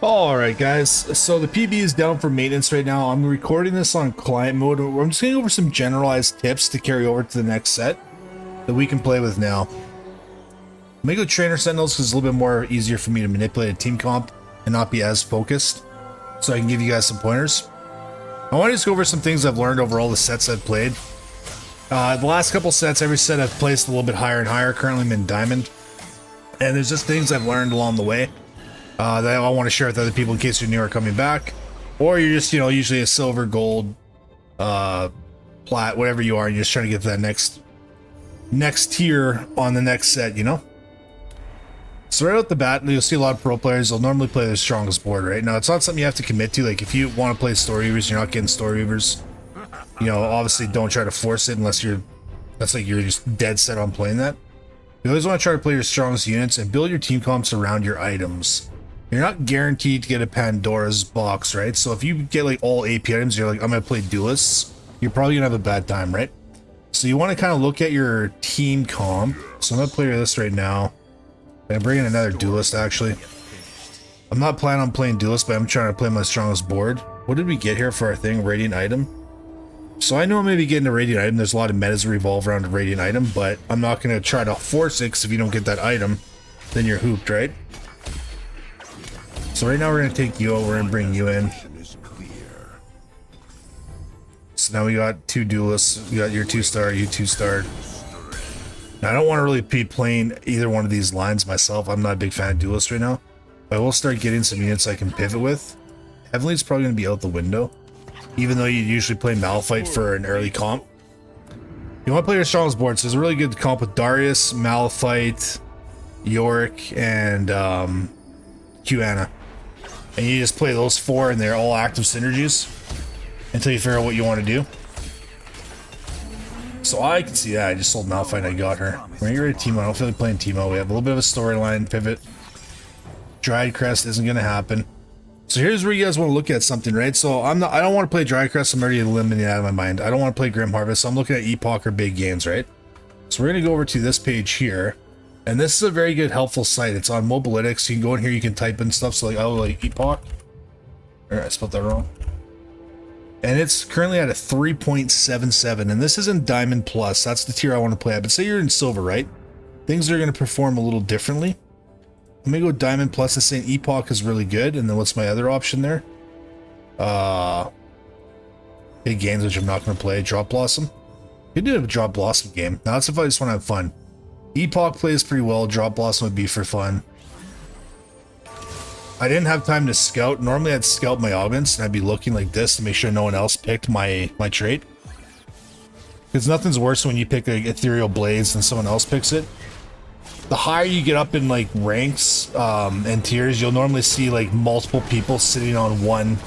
Alright guys, so the PB is down for maintenance right now. I'm recording this on client mode. I'm just going to go over some generalized tips to carry over to the next set that we can play with now. I'm going to go trainer sentinels because it's a little bit more easier for me to manipulate a team comp and not be as focused, so I can give you guys some pointers. I want to just go over some things I've learned over all the sets I've played. The last couple sets, every set I've placed a little bit higher and higher. Currently I'm in diamond, and there's just things I've learned along the way that I want to share with other people in case you're new or coming back, or you're just, usually a silver, gold, plat, whatever you are, and you're just trying to get to that next tier on the next set, So right out the bat, you'll see a lot of pro players, they'll normally play their strongest board, right? Now, it's not something you have to commit to. Like, if you want to play story weavers, you're not getting story weavers, obviously don't try to force it unless you're just dead set on playing that. You always want to try to play your strongest units and build your team comps around your items. You're not guaranteed to get a Pandora's box, right? So if you get like all AP items, you're like, I'm going to play duelists, you're probably going to have a bad time, right? So you want to kind of look at your team comp. So I'm going to play this right now. I'm bringing another duelist, actually. I'm not planning on playing duelist, but I'm trying to play my strongest board. What did we get here for our thing? Radiant item. So I know I'm going to be getting a radiant item. There's a lot of metas that revolve around a radiant item, but I'm not going to try to force it, because if you don't get that item, then you're hooped, right? So right now we're going to take you over and bring you in. So now we got two duelists. We got your 2-star, you 2-star. Now I don't want to really be playing either one of these lines myself. I'm not a big fan of duelists right now. But I will start getting some units I can pivot with. Heavenly's probably going to be out the window, even though you usually play Malphite for an early comp. You want to play your strongest board, so there's a really good comp with Darius, Malphite, Yorick, and Qana. And you just play those four, and they're all active synergies until you figure out what you want to do. So I can see that. I just sold Malphite, I got her. We're gonna get ready to Teemo. I don't feel like playing Teemo. We have a little bit of a storyline pivot. Dryad Crest isn't gonna happen. So here's where you guys want to look at something, right? So I don't want to play Dryad Crest. I'm already eliminating it out of my mind. I don't want to play Grim Harvest, so I'm looking at Epoch or big gains, right? So we're gonna go over to this page here. And this is a very good, helpful site. It's on Mobilytics. You can go in here, you can type in stuff. So like Epoch. I spelled that wrong. And it's currently at a 3.77. And this is in Diamond Plus. That's the tier I want to play at. But say you're in Silver, right? Things are going to perform a little differently. Let me go Diamond Plus. It's saying Epoch is really good. And then what's my other option there? Big gains, which I'm not going to play. Drop Blossom. You do a Drop Blossom game. Now that's if I just want to have fun. Epoch plays pretty well. Drop Blossom would be for fun. I didn't have time to scout. Normally I'd scout my augments and I'd be looking like this to make sure no one else picked my trait. Because nothing's worse when you pick like Ethereal Blades and someone else picks it. The higher you get up in like ranks and tiers, you'll normally see like multiple people sitting on one,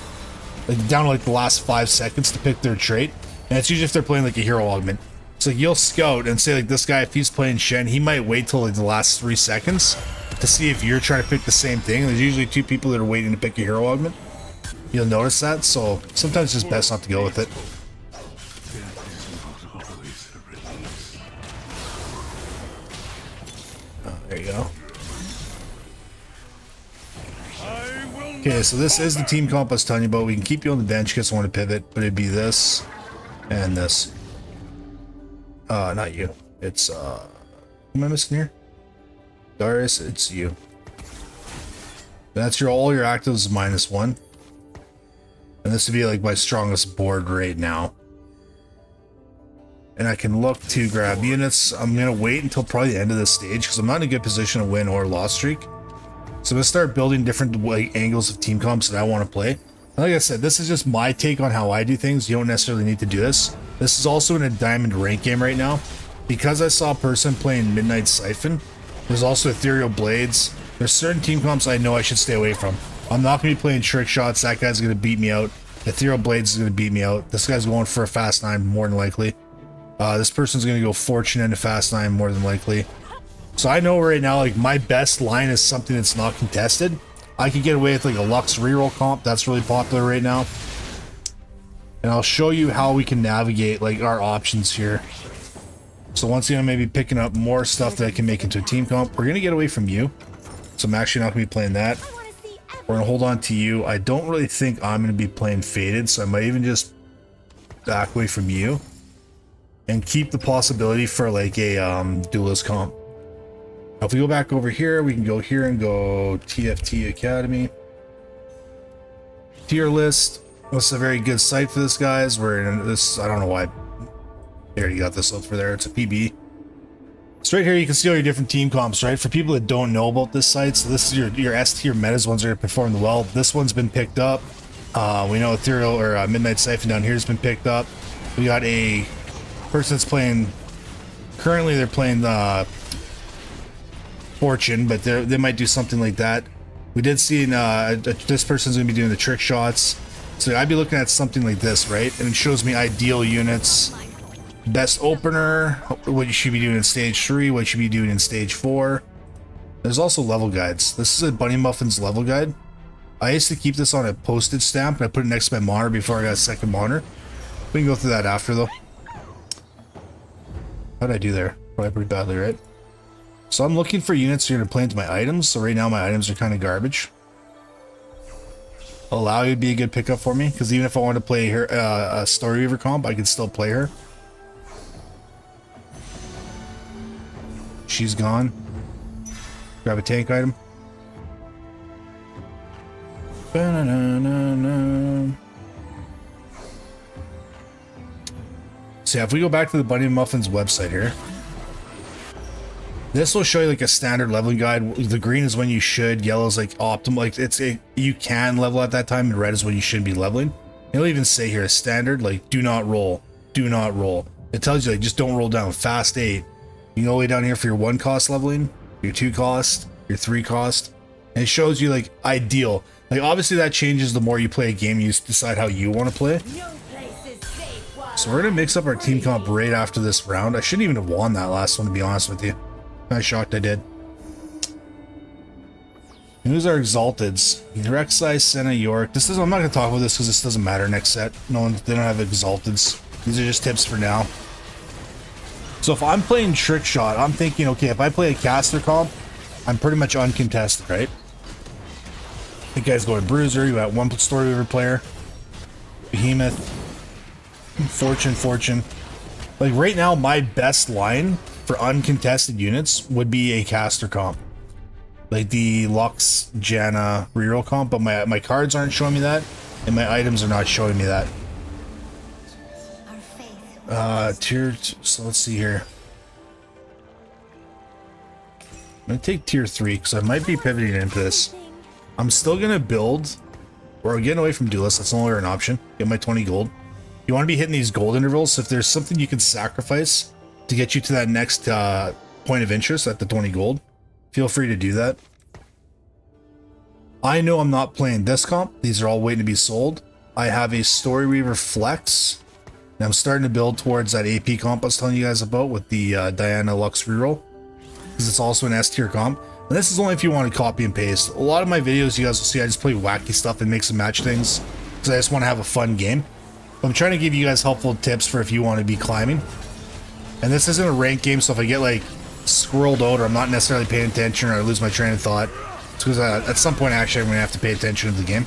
like down to like the last 5 seconds to pick their trait. And it's usually if they're playing like a hero augment. So you'll scout and say like this guy, if he's playing Shen, he might wait till like the last 3 seconds to see if you're trying to pick the same thing. There's usually 2 people that are waiting to pick a hero augment. You'll notice that, so sometimes it's just best not to go with it. Oh, there you go. Okay, so this is the team comp I was telling you about. We can keep you on the bench because I want to pivot, but it'd be this and this. Not you. It's, who am I missing here? Darius, it's you. That's all your actives -1. And this would be like my strongest board right now. And I can look to grab units. I'm going to wait until probably the end of this stage because I'm not in a good position to win or loss streak. So I'm going to start building different angles of team comps that I want to play. And like I said, this is just my take on how I do things. You don't necessarily need to do this. This is also in a diamond rank game right now. Because I saw a person playing Midnight Siphon, there's also Ethereal Blades. There's certain team comps I know I should stay away from. I'm not going to be playing Trick Shots. That guy's going to beat me out. Ethereal Blades is going to beat me out. This guy's going for a Fast 9 more than likely. This person's going to go Fortune and a Fast 9 more than likely. So I know right now like my best line is something that's not contested. I could get away with like a Lux reroll comp. That's really popular right now. And I'll show you how we can navigate like our options here. So once again, I'm maybe picking up more stuff that I can make into a team comp. We're going to get away from you. So I'm actually not going to be playing that. We're gonna hold on to you. I don't really think I'm gonna be playing Faded, so I might even just back away from you and keep the possibility for like a duelist comp. Now, if we go back over here, we can go here and go TFT Academy. Tier list. This is a very good site for this, guys. We're in this, I don't know why they already got this up for there. It's a PB. So right here you can see all your different team comps, right? For people that don't know about this site, so this is your S tier metas, ones that are performing well. This one's been picked up. We know Ethereal or Midnight Siphon down here has been picked up. We got a person that's playing, currently they're playing Fortune, but they might do something like that. We did see this person's gonna be doing the trick shots. So I'd be looking at something like this, right? And it shows me ideal units. Best opener, what you should be doing in stage 3, what you should be doing in stage 4. There's also level guides. This is a Bunny Muffins level guide. I used to keep this on a postage stamp and I put it next to my monitor before I got a second monitor. We can go through that after though. How did I do there? Probably pretty badly, right? So I'm looking for units that are going to play into my items. So right now my items are kind of garbage. Allow would be a good pickup for me, because even if I want to play her a Story Weaver comp, I can still play her. She's gone. Grab a tank item. So yeah, if we go back to the Bunny Muffins website here, this will show you like a standard leveling guide. The green is when you should, yellow is like optimal, like you can level at that time, and red is when you shouldn't be leveling. It'll even say here standard, like do not roll, do not roll. It tells you like just don't roll down. Fast 8. You can go way down here for your 1 cost leveling, your 2 cost, your 3 cost, and it shows you like ideal. Like obviously that changes the more you play a game. You decide how you want to play. So we're gonna mix up our team comp right after this round. I shouldn't even have won that last one, to be honest with you. I'm shocked I did. And who's our exalteds? Rek'Sai, Senna, York. This is, I'm not gonna talk about this because this doesn't matter next set. No one, they don't have exalteds. These are just tips for now. So if I'm playing trick shot, I'm thinking, okay, if I play a caster comp, I'm pretty much uncontested, right? The guy's going bruiser. You got 1 Story Weaver player, Behemoth, Fortune. Like right now, my best line for uncontested units would be a caster comp, like the Lux Janna reroll comp, but my cards aren't showing me that, and my items are not showing me that. So let's see here. I'm gonna take tier 3 because I might be pivoting into this. I'm still gonna build, or getting away from duelists. That's no longer an option. Get my 20 gold. You want to be hitting these gold intervals. So if there's something you can sacrifice to get you to that next point of interest at the 20 gold, feel free to do that. I know I'm not playing this comp. These are all waiting to be sold. I have a Story Weaver Flex, and I'm starting to build towards that AP comp I was telling you guys about with the Diana Lux reroll, because it's also an S tier comp. And this is only if you want to copy and paste. A lot of my videos you guys will see I just play wacky stuff and mix and match things because I just want to have a fun game. But I'm trying to give you guys helpful tips for if you want to be climbing. And this isn't a ranked game, so if I get like squirreled out or I'm not necessarily paying attention or I lose my train of thought, it's because at some point actually I'm going to have to pay attention to the game.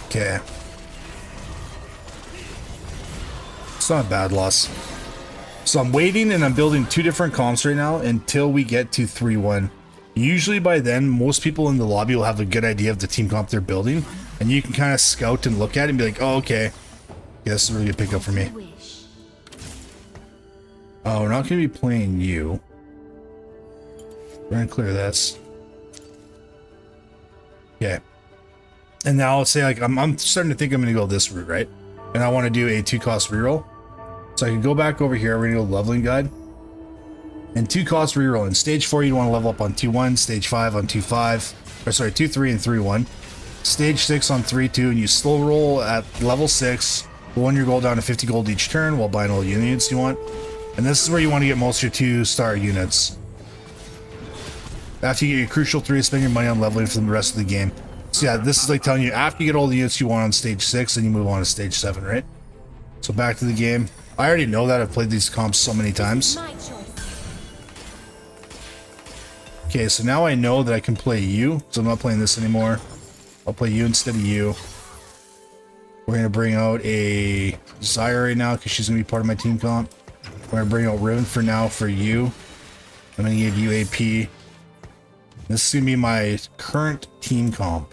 Okay. It's not a bad loss. So I'm waiting and I'm building 2 different comps right now until we get to 3-1. Usually by then, most people in the lobby will have a good idea of the team comp they're building, and you can kind of scout and look at it and be like, oh, okay. Yeah, this is a really good pickup for me. Oh, we're not going to be playing you. We're going to clear this. Okay. And now let's say like I'm starting to think I'm going to go this route, right? And I want to do a 2-cost reroll. So I can go back over here. We're going to go leveling guide. And 2-cost reroll. In stage 4, you want to level up on 2-1, stage 5 on 2-5, or sorry, 2-3 and 3-1. Stage 6 on 3-2, and you slow roll at level 6. 1 your gold down to 50 gold each turn while buying all the units you want. And this is where you want to get most of your 2-star units. After you get your crucial 3, spend your money on leveling for the rest of the game. So yeah, this is like telling you after you get all the units you want on stage 6, then you move on to stage 7, right? So back to the game. I already know that. I've played these comps so many times. Okay, so now I know that I can play you, so I'm not playing this anymore. I'll play you instead of you. We're gonna bring out a Zyra right now because she's gonna be part of my team comp. We're gonna bring out Riven for now for you. I'm gonna give you AP. This is gonna be my current team comp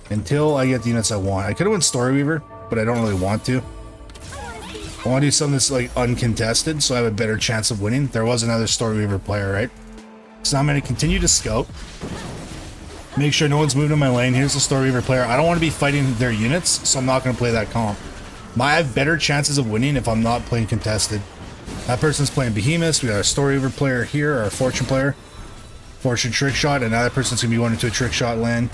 until I get the units I want. I could have went Story Weaver, but I don't really want to. I want to do something that's like uncontested, so I have a better chance of winning. There was another Story Weaver player, right? So now I'm gonna continue to scout. Make sure no one's moving in my lane. Here's the Story Weaver player. I don't want to be fighting their units, so I'm not going to play that comp. I have better chances of winning if I'm not playing contested. That person's playing Behemoths. We got a Story Weaver player here, our Fortune player. Fortune Trick Shot. Another person's going to be going into a Trick Shot lane.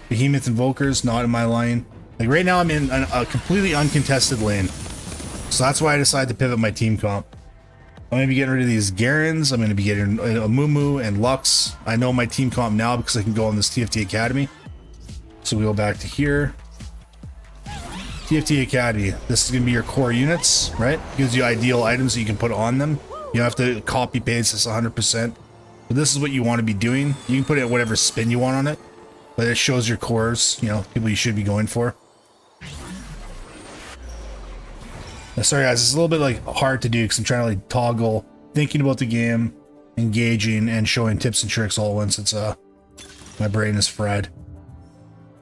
Behemoth Invokers, not in my lane. Like right now I'm in a completely uncontested lane. So that's why I decided to pivot my team comp. I'm going to be getting rid of these Garens. I'm going to be getting a Mumu and Lux. I know my team comp now because I can go on this TFT Academy. So we go back to here. TFT Academy. This is going to be your core units, right? Gives you ideal items that you can put on them. You don't have to copy paste this 100%. But this is what you want to be doing. You can put it whatever spin you want on it. But it shows your cores, you know, people you should be going for. Sorry guys, it's a little bit like hard to do because I'm trying to like toggle thinking about the game, engaging, and showing tips and tricks all at once. It's my brain is fried.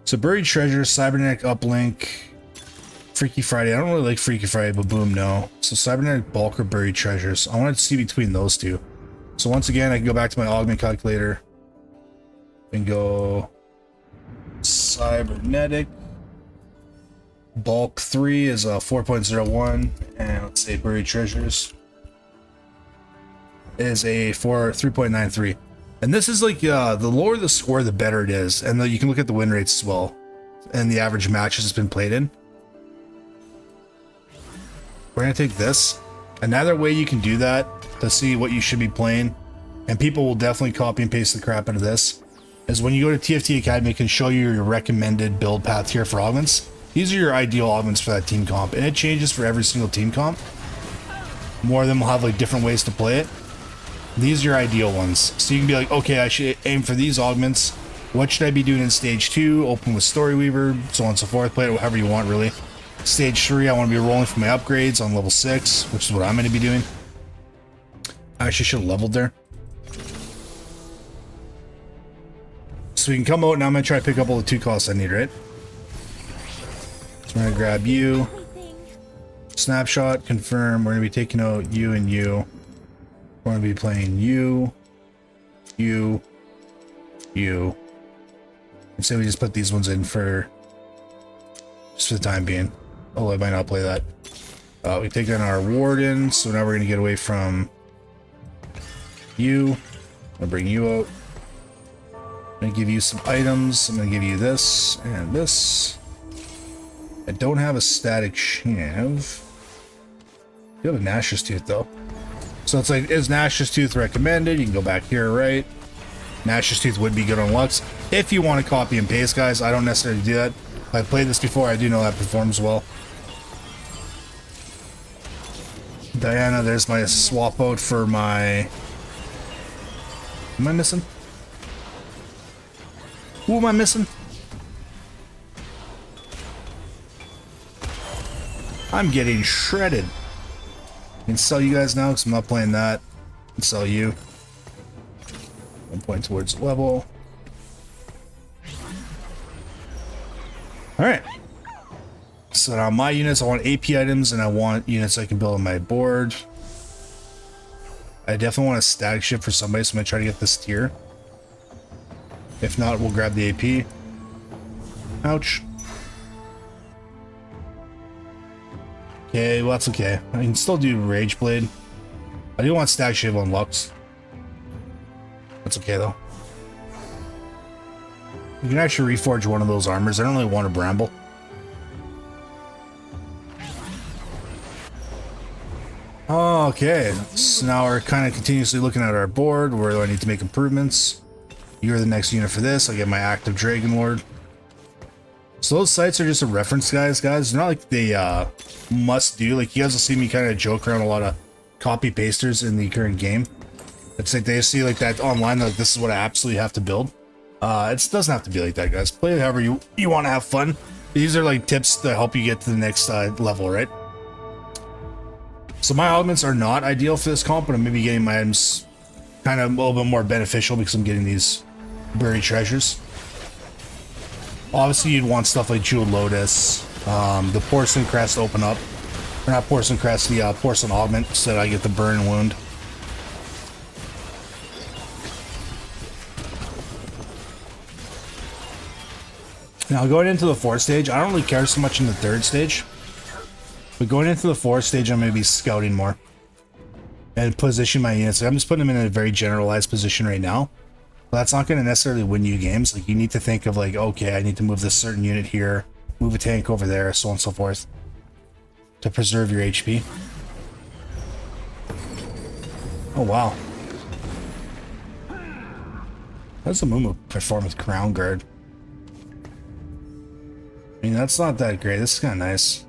So Buried Treasure, Cybernetic Uplink, Freaky Friday. I don't really like Freaky Friday, but boom, no. So Cybernetic Bulk or Buried Treasures. I wanted to see between those two. So once again, I can go back to my augment calculator and go Cybernetic. Bulk 3 is a 4.01, and let's say Buried Treasures is a 3.93. And this is like the lower the score, the better it is, and you can look at the win rates as well, and the average matches it's been played in. We're gonna take this. Another way you can do that to see what you should be playing, and people will definitely copy and paste the crap out of this, is when you go to TFT Academy, it can show you your recommended build path here for augments. These are your ideal augments for that team comp, and it changes for every single team comp. More of them will have like different ways to play it. These are your ideal ones. So you can be like, okay, I should aim for these augments. What should I be doing in stage 2? Open with Story Weaver, so on and so forth. Play it however you want, really. Stage 3, I want to be rolling for my upgrades on level 6, which is what I'm going to be doing. I actually should have leveled there. So we can come out, now I'm going to try to pick up all the 2 costs I need, right? I'm gonna grab you. Snapshot, confirm. We're gonna be taking out you and you. We're gonna be playing you, you, you. And so we just put these ones in for just for the time being. Oh, I might not play that. We take on our warden, so now we're gonna get away from you. I'll bring you out. I'm gonna give you some items. I'm gonna give you this and this. I don't have a static shav. You have a Gnash's Tooth though. So it's like, is Gnash's Tooth recommended? You can go back here, right? Gnash's Tooth would be good on Lux. If you want to copy and paste, guys, I don't necessarily do that. I've played this before, I do know that performs well. Diana, there's my swap out for my... Am I missing? Who am I missing? I'm getting shredded. I can sell you guys now because I'm not playing that. I can sell you. 1 point towards level. Alright. So now my units, I want AP items and I want units I can build on my board. I definitely want a static ship for somebody, so I'm going to try to get this tier. If not, we'll grab the AP. Ouch. Okay, well that's okay. I can still do Rage Blade. I do want Stack Shave on Lux. That's okay though. You can actually reforge one of those armors. I don't really want a Bramble. Okay, so now we're kind of continuously looking at our board. Where do I need to make improvements? You're the next unit for this. I get my active Dragon Lord. So those sites are just a reference, guys. They're not like they must do. Like, you guys will see me kind of joke around a lot of copy pasters in the current game. It's like they see like that online, like this is what I absolutely have to build. It doesn't have to be like that, guys. Play however you want to have fun. These are like tips to help you get to the next level, right? So my augments are not ideal for this comp, but I'm maybe getting my items kind of a little bit more beneficial because I'm getting these buried treasures. Obviously, you'd want stuff like Jeweled Lotus, the Porcelain Crest to open up. Or not Porcelain Crest, the Porcelain Augment, so that I get the burn and wound. Now, going into the 4th stage, I don't really care so much in the 3rd stage. But going into the 4th stage, I'm going to be scouting more. And position my units. I'm just putting them in a very generalized position right now. But that's not going to necessarily win you games. Like, you need to think of like, okay, I need to move this certain unit here, move a tank over there, so on and so forth, to preserve your HP. Oh, wow. How does the Mumu perform with Crown Guard? I mean, that's not that great. This is kind of nice.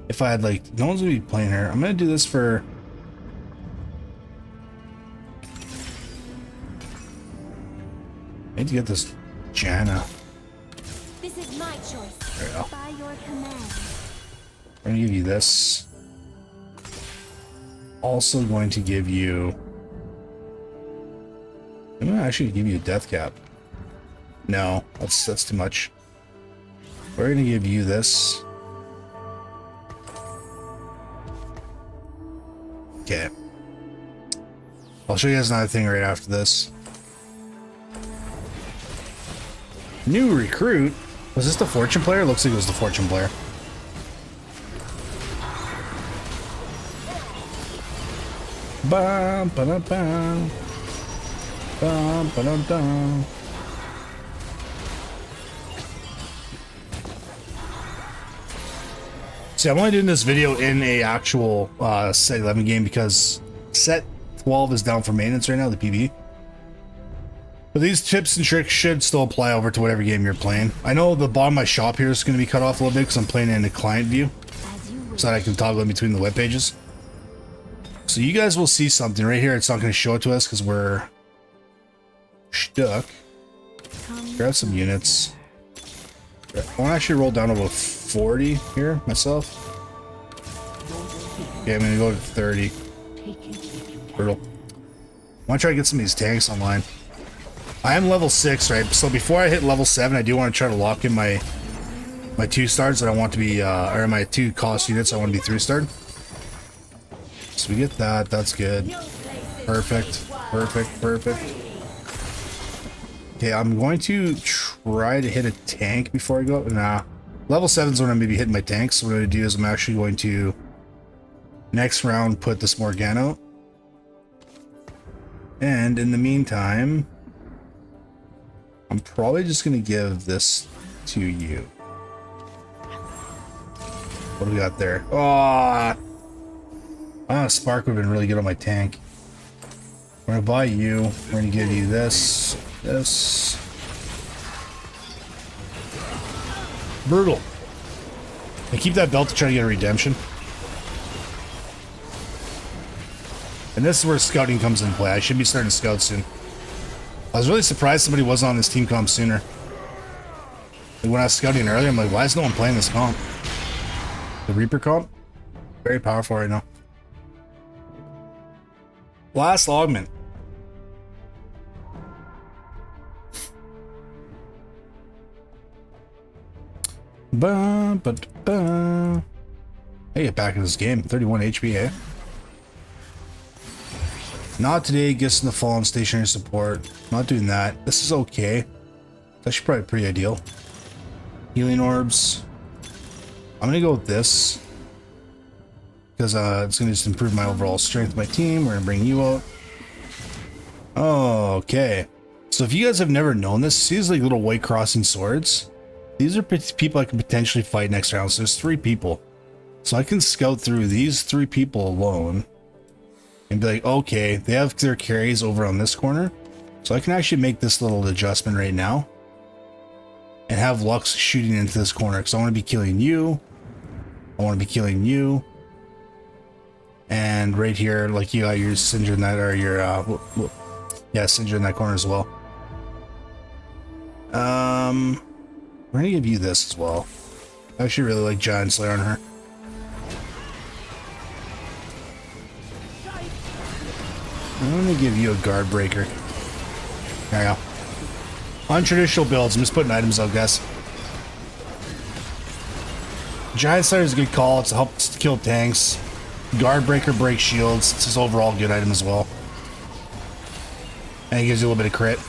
If I had, like, no one's going to be playing her. I'm going to do this for... I need to get this Janna. This is my choice. There we go. By your command. I'm going to give you this. Also going to give you... I'm going to actually give you a death cap. No, that's too much. We're going to give you this. Okay. I'll show you guys another thing right after this. New recruit? Was this the fortune player? Looks like it was the fortune player. Bum, ba-dum, bum. Bum, ba-dum, dum. See, I'm only doing this video in a actual set 11 game because set 12 is down for maintenance right now, the PB. But these tips and tricks should still apply over to whatever game you're playing. I know the bottom of my shop here is going to be cut off a little bit because I'm playing in the client view, so that I can toggle in between the web pages. So you guys will see something right here. It's not going to show it to us because we're stuck. Grab some units. I want to actually roll down to about 40 here myself. Okay, I'm going to go to 30. Brutal. I want to try to get some of these tanks online. I am level 6, right? So before I hit level 7, I do want to try to lock in my 2 stars that I want to be, or my 2 cost units I want to be 3-starred. So we get that. That's good. Perfect. Perfect. Perfect. Okay, I'm going to try to hit a tank before I go. Nah. Level 7 is when I'm maybe hitting my tanks. So what I'm going to do is I'm actually going to, next round, put this Morgana out. And in the meantime, I'm probably just going to give this to you. What do we got there? Oh, Spark would have been really good on my tank. We're going to buy you. We're going to give you this. This. Brutal. And keep that belt to try to get a redemption. And this is where scouting comes into play. I should be starting to scout soon. I was really surprised somebody wasn't on this team comp sooner. Like when I was scouting earlier, I'm like, why is no one playing this comp? The Reaper comp? Very powerful right now. Last augment. Ba, ba, ba. Hey, get back in this game. 31 HP, eh? Not today, gets in the fallen stationary support. Not doing that. This is okay. That's probably pretty ideal. Healing orbs. I'm gonna go with this. Because it's gonna just improve my overall strength of my team. We're gonna bring you out. Oh, okay. So if you guys have never known this, see these like little white crossing swords? These are people I can potentially fight next round. So there's 3 people. So I can scout through these 3 people alone. And be like, okay, they have their carries over on this corner. So I can actually make this little adjustment right now. And have Lux shooting into this corner. Because I want to be killing you. I want to be killing you. And right here, like, you got your Cinder in that, or your, yeah, Cinder in that corner as well. We're gonna give you this as well. I actually really like Giant Slayer on her. I'm gonna give you a guard breaker. There you go. Untraditional builds. I'm just putting items out, guys. Giant Slayer is a good call. It's helps to kill tanks. Guard breaker breaks shields. It's his overall good item as well. And it gives you a little bit of crit.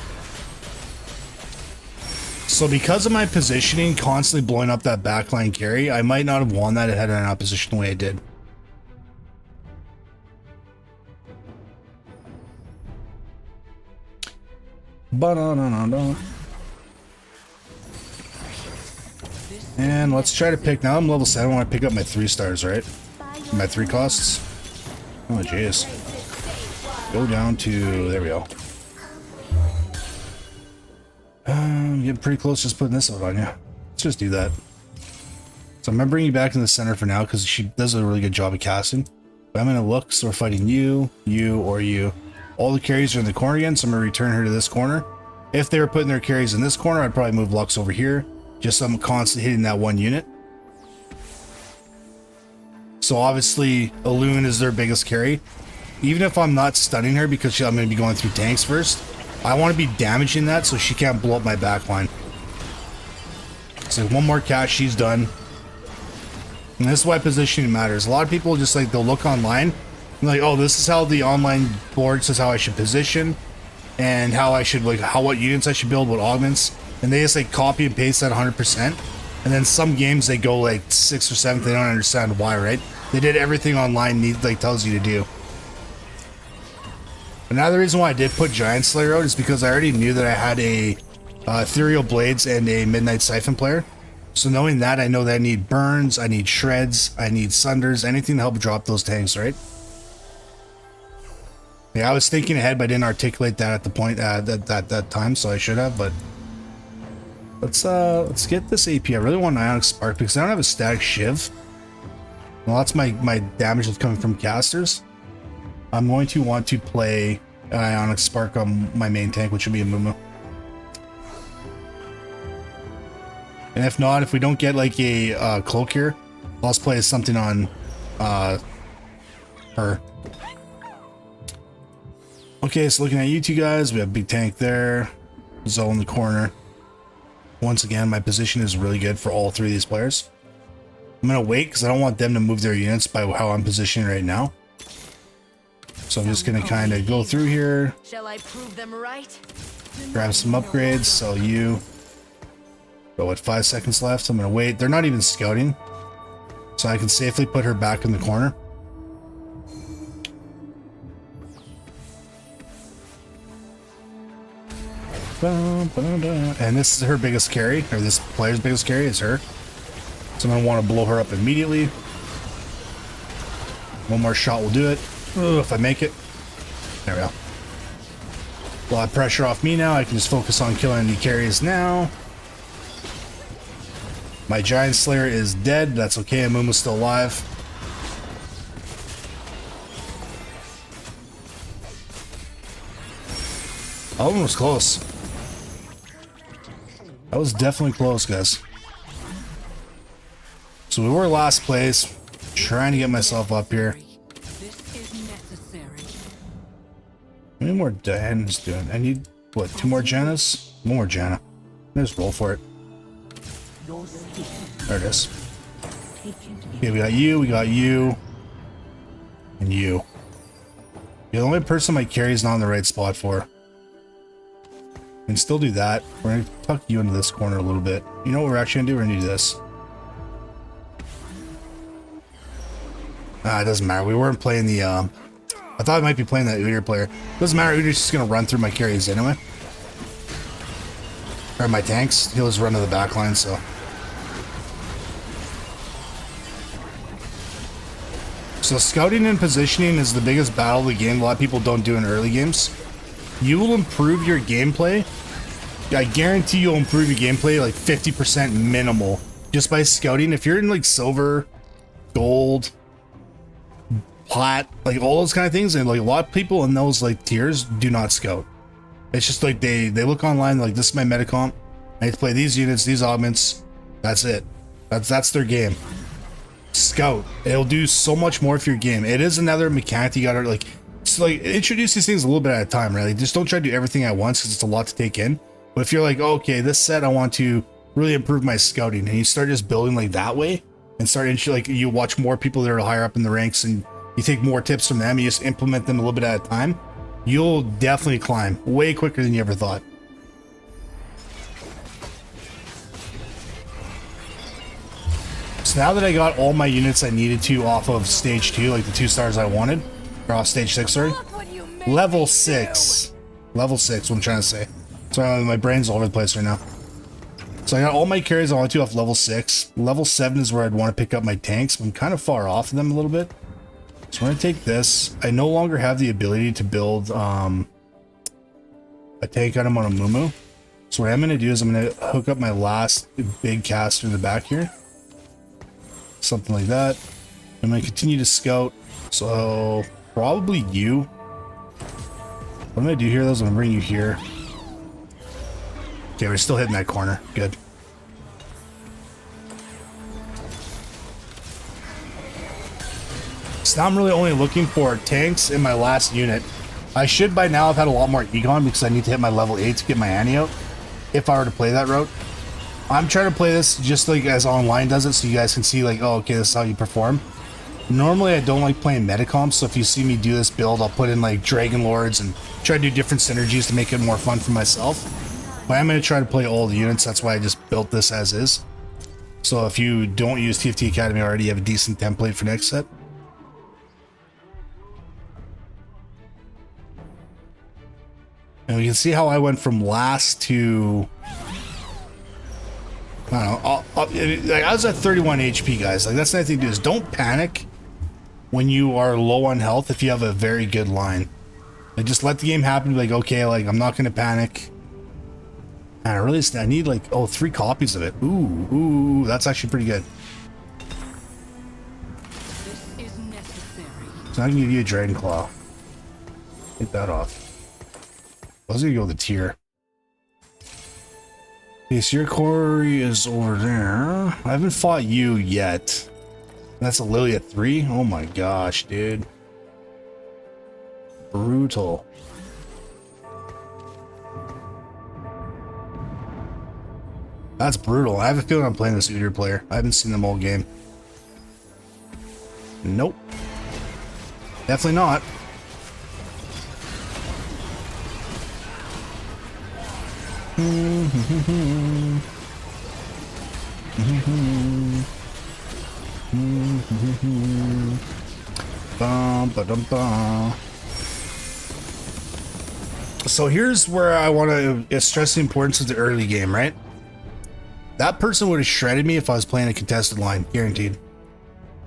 So because of my positioning, constantly blowing up that backline carry, I might not have won that had I not positioned the way I did. Ba-da-da-da-da. And let's try to pick. Now I'm level 7. I want to pick up my 3 stars, right? My 3 costs. Oh, jeez. Go down to. There we go. Getting pretty close just putting this out on you. Let's just do that. So I'm going to bring you back in the center for now because she does a really good job of casting. But I'm going to look, so we're fighting you, you, or you. All the carries are in the corner again, so I'm going to return her to this corner. If they were putting their carries in this corner, I'd probably move Lux over here. Just so I'm constantly hitting that one unit. So obviously, Elune is their biggest carry. Even if I'm not stunning her because I'm going to be going through tanks first, I want to be damaging that so she can't blow up my backline. So one more cast, she's done. And this is why positioning matters. A lot of people just like, they'll look online and like, oh, this is how the online board says how I should position and how I should, like, what units I should build, what augments. And they just like copy and paste that 100%. And then some games they go like 6th or 7th, they don't understand why, right? They did everything online tells you to do. Another reason why I did put Giant Slayer out is because I already knew that I had a Ethereal Blades and a Midnight Siphon player. So knowing that, I know that I need burns, I need shreds, I need sunders, anything to help drop those tanks, right? Yeah, I was thinking ahead, but I didn't articulate that at the point that time, so I should have. But let's get this AP. I really want an Ionic Spark because I don't have a static Shiv. Well, that's my damage that's coming from casters. I'm going to want to play an Ionic Spark on my main tank, which would be a Mumu. And if not, if we don't get like a cloak here, I'll just play something on her. Okay, so looking at you two guys, we have big tank there, Zoe in the corner. Once again, my position is really good for all 3 of these players. I'm gonna wait because I don't want them to move their units by how I'm positioning right now. So I'm just gonna kind of go through here. Shall I prove them right? Grab some upgrades. So you. But what, 5 seconds left? I'm gonna wait. They're not even scouting, so I can safely put her back in the corner. And this is her biggest carry, or this player's biggest carry is her. So I'm gonna want to blow her up immediately. One more shot will do it. Ugh, if I make it. There we go. A lot of pressure off me now. I can just focus on killing the carries now. My Giant Slayer is dead. That's okay. Amumu's still alive. That one was close. That was definitely close, guys. So we were last place. Trying to get myself up here. How many more Diana's doing? I need, what, 2 more Jannas? 1 more Janna. Let's roll for it. There it is. Okay, we got you, and you. The only person my carry is not in the right spot for. We can still do that. We're gonna tuck you into this corner a little bit. You know what we're actually gonna do? We're gonna do this. It doesn't matter. We weren't playing the, I thought I might be playing that Udyr player. Doesn't matter. Udyr's just gonna run through my carries anyway. Or my tanks. He'll just run to the back line, so. So scouting and positioning is the biggest battle of the game. A lot of people don't do in early games. You will improve your gameplay. I guarantee you'll improve your gameplay like 50% minimal just by scouting. If you're in like silver, gold, plat, like all those kind of things, and like a lot of people in those like tiers do not scout. It's just like they look online like, this is my meta comp, I need to play these units, these augments, that's it. That's their game. Scout, it'll do so much more for your game. It is another mechanic you gotta like, so like introduce these things a little bit at a time, right? Like, just don't try to do everything at once because it's a lot to take in. But if you're like, oh, okay, this set I want to really improve my scouting, and you start just building like that way, and start like you watch more people that are higher up in the ranks, and you take more tips from them, you just implement them a little bit at a time, you'll definitely climb way quicker than you ever thought. So now that I got all my units I needed to off of stage 2, like the 2 stars I wanted, or off stage 6, sorry, level 6. Level 6, what I'm trying to say. Sorry, my brain's all over the place right now. So I got all my carries I want to off level 6. Level 7 is where I'd want to pick up my tanks, but I'm kind of far off of them a little bit. So I'm going to take this. I no longer have the ability to build a tank item on a Mumu. So what I'm going to do is I'm going to hook up my last big caster in the back here. Something like that. I'm going to continue to scout. So probably you. What I'm going to do here though is I'm going to bring you here. Okay, we're still hitting that corner. Good. So now I'm really only looking for tanks in my last unit. I should by now have had a lot more Egon because I need to hit my level 8 to get my Annie out if I were to play that route. I'm trying to play this just like as online does it, so you guys can see like, oh, okay, this is how you perform. Normally I don't like playing metacomps, so if you see me do this build, I'll put in like Dragon Lords and try to do different synergies to make it more fun for myself. But I'm going to try to play all the units, that's why I just built this as is. So if you don't use TFT Academy already, you have a decent template for next set. And we can see how I went from last to, I don't know, like I was at 31 HP, guys. Like, that's the thing to do is don't panic when you are low on health if you have a very good line. Like, just let the game happen. Like, okay, like I'm not going to panic. And I need like, oh, 3 copies of it. Ooh, that's actually pretty good. This is necessary. So I can give you a Dragon Claw. Take that off. I was gonna go with the tier. Okay, so your quarry is over there. I haven't fought you yet. That's a Lily at 3? Oh my gosh, dude. Brutal. That's brutal. I have a feeling I'm playing this Udyr player. I haven't seen them all game. Nope. Definitely not. So here's where I want to stress the importance of the early game, right? That person would have shredded me if I was playing a contested line, guaranteed.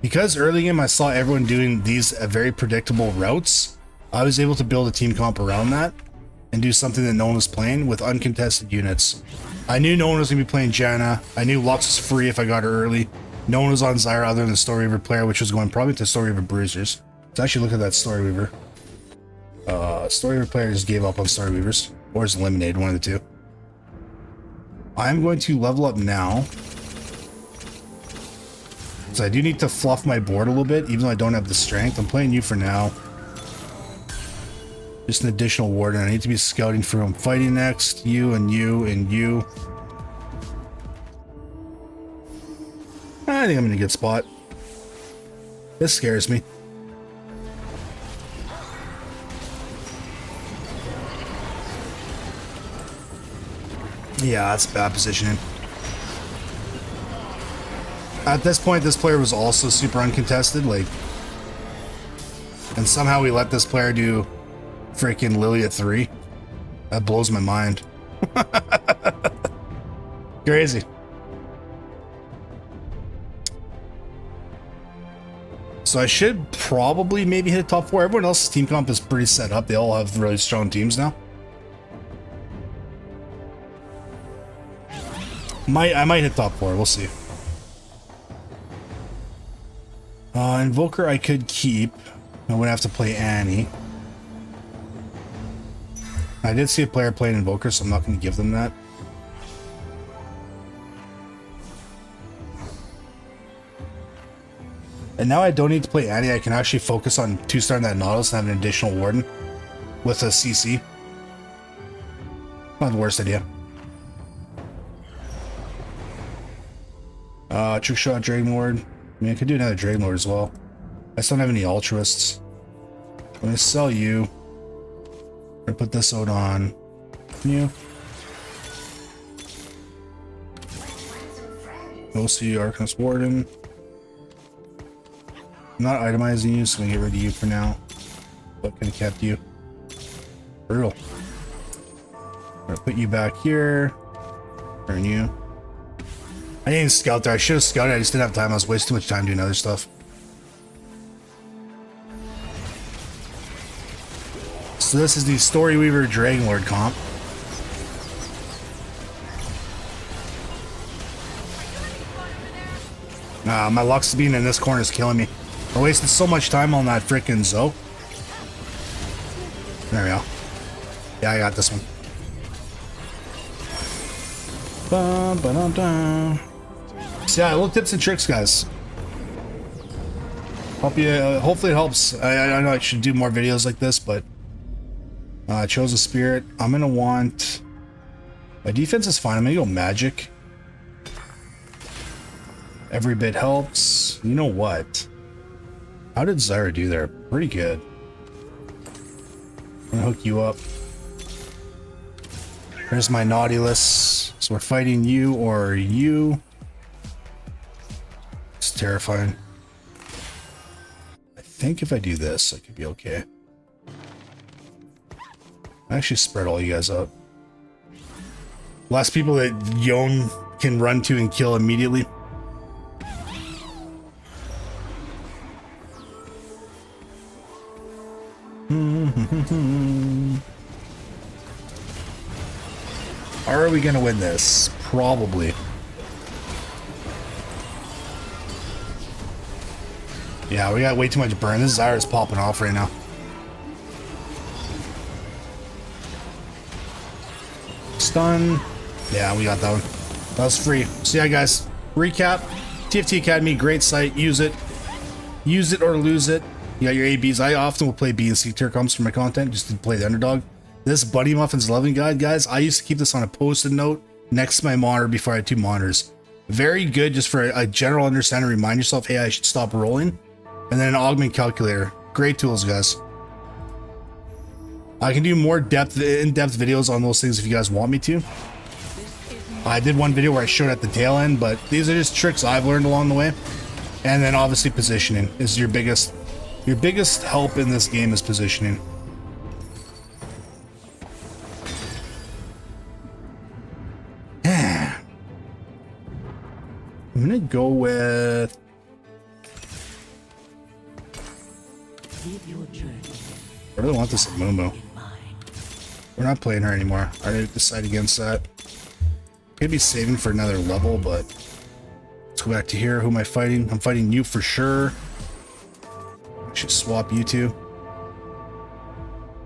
Because early game I saw everyone doing these very predictable routes, I was able to build a team comp around that and do something that no one was playing with uncontested units. I knew no one was going to be playing Janna. I knew Lux was free if I got her early. No one was on Zyra other than the Story Weaver player, which was going probably to Story Weaver Bruisers. Let's actually look at that Story Weaver. Story Weaver player just gave up on Story Weavers, or is eliminated, one of the two. I'm going to level up now. So I do need to fluff my board a little bit, even though I don't have the strength. I'm playing you for now. Just an additional warden. I need to be scouting for who I'm fighting next. You and you and you. I think I'm in a good spot. This scares me. Yeah, that's bad positioning. At this point, this player was also super uncontested, like, and somehow we let this player do freaking Lily at 3. That blows my mind. Crazy. So I should probably maybe hit top 4. Everyone else's team comp is pretty set up. They all have really strong teams now. I might hit top 4. We'll see. Invoker I could keep. I wouldn't have to play Annie. I did see a player playing Invoker, so I'm not going to give them that. And now I don't need to play Annie. I can actually focus on 2-starring that Nautilus and have an additional Warden with a CC. Not the worst idea. Trick Shot, Dragon Lord. I mean, I could do another Dragon Lord as well. I just don't have any Altruists. I'm going to sell you. I'm going to put this out on you. OC, Arcanist Warden. I'm not itemizing you, so I'm going to get rid of you for now. But could have kept you. Brutal. I'm going to put you back here. Turn you. I didn't scout there. I should have scouted. I just didn't have time. I was wasting too much time doing other stuff. So this is the Story Weaver Dragon Lord comp. My Lux being in this corner is killing me. I wasted so much time on that frickin' Zoe. There we go. Yeah, I got this one. Bum, ba-dum, dum. So yeah, little tips and tricks, guys. Hope you. Hopefully it helps. I know I should do more videos like this, but I chose a spirit. I'm gonna want. My defense is fine. I'm gonna go magic. Every bit helps. You know what? How did Zyra do there? Pretty good. I'm gonna hook you up. There's my Nautilus. So we're fighting you or you. It's terrifying. I think if I do this, I could be okay. I actually spread all you guys out. Last people that Yone can run to and kill immediately. Are we gonna win this? Probably. Yeah, we got way too much burn. This Zyra's popping off right now. Stun. Yeah, we got that one. That was free. So yeah, guys. Recap. TFT Academy, great site. Use it. Use it or lose it. You got your ABs. I often will play B and C tier comps for my content just to play the underdog. This Buddy Muffin's Loving Guide, guys, I used to keep this on a post-it note next to my monitor before I had 2 monitors. Very good just for a general understanding. Remind yourself, hey, I should stop rolling. And then an augment calculator. Great tools, guys. I can do more in-depth videos on those things if you guys want me to. I did one video where I showed at the tail end, but these are just tricks I've learned along the way. And then obviously positioning is your biggest help in this game is positioning. I'm gonna go with. I really want this at Momo. We're not playing her anymore. I didn't decide against that. Could be saving for another level, but let's go back to here. Who am I fighting? I'm fighting you for sure. I should swap you two.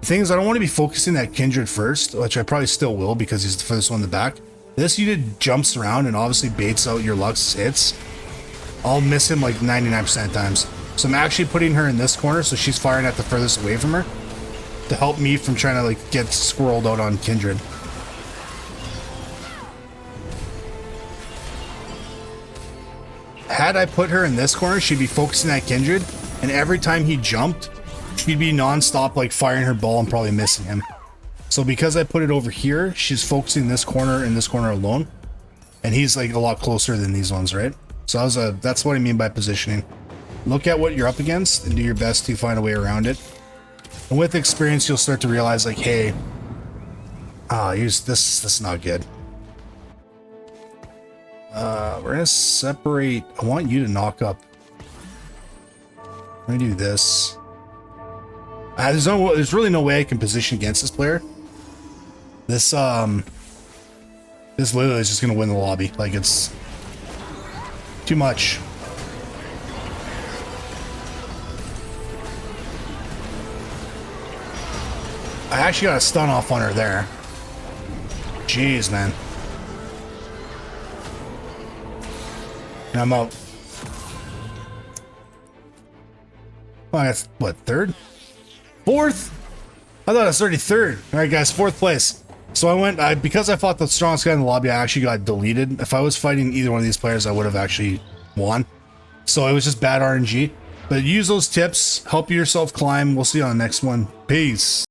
The thing is, I don't want to be focusing that Kindred first, which I probably still will because he's the furthest one in the back. This unit jumps around and obviously baits out your Lux hits. I'll miss him like 99% of times. So I'm actually putting her in this corner so she's firing at the furthest away from her to help me from trying to like get squirreled out on Kindred. Had I put her in this corner, she'd be focusing at Kindred, and every time he jumped, she'd be non-stop like firing her ball and probably missing him. So because I put it over here, she's focusing this corner and this corner alone. And he's like a lot closer than these ones, right? So that's what I mean by positioning. Look at what you're up against and do your best to find a way around it. And with experience, you'll start to realize like, hey, this is not good. We're gonna separate. I want you to knock up. Let me do this. There's really no way I can position against this player. This literally is just gonna win the lobby. Like, it's too much. I actually got a stun off on her there. Jeez, man. And I'm out. Oh, that's what, third? Fourth? I thought I was already third. All right, guys, fourth place. So I went, because I fought the strongest guy in the lobby, I actually got deleted. If I was fighting either one of these players, I would have actually won. So it was just bad RNG. But use those tips, help yourself climb. We'll see you on the next one. Peace.